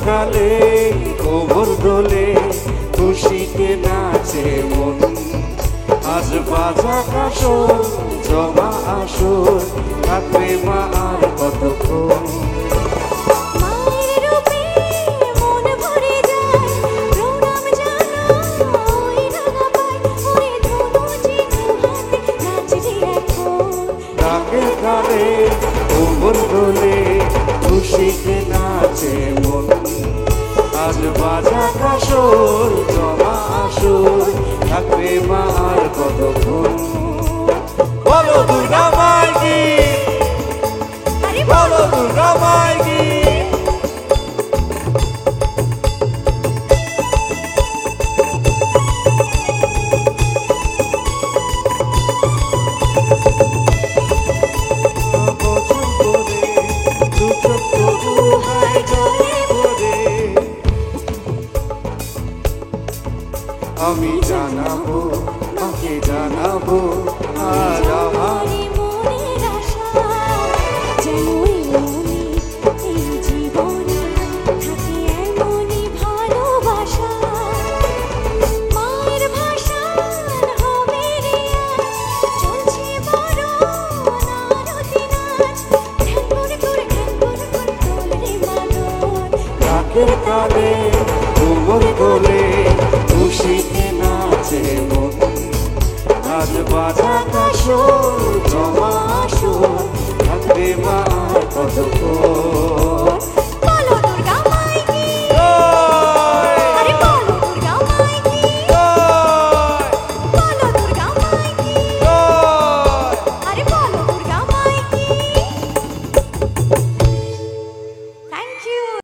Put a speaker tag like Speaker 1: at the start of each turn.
Speaker 1: কালে কোমর দোলে খুশিতে নাচে মন। আজ বাজা কাসর জমা আসর থাকবে মা আর কতক্ষণ। কালে কোমর দোলে খুশিতে নাচে মন। আজ বাজা কাসর জমা আসর থাকবে মা আর কতক্ষণ। বলো দুর্গা মায়ের কি, বলো দুর্গা মায়ের কি। আমি জানাবো, মাকে জানাবো আজ আমার
Speaker 2: মনের আশা, যেন এই জীবনে থাকে এমনই ভালোবাসা। মায়ের ভাষার হবে রে আজ, চলছে বড় আরতি নাচ। ধ্যান করে করে তোল রে মাদন।
Speaker 1: রাতের কালে কোমর দোলে খুশিতে নাচে মন। আজ বাজা কাসর জমা আসর থাকবে মা আর কতক্ষণ।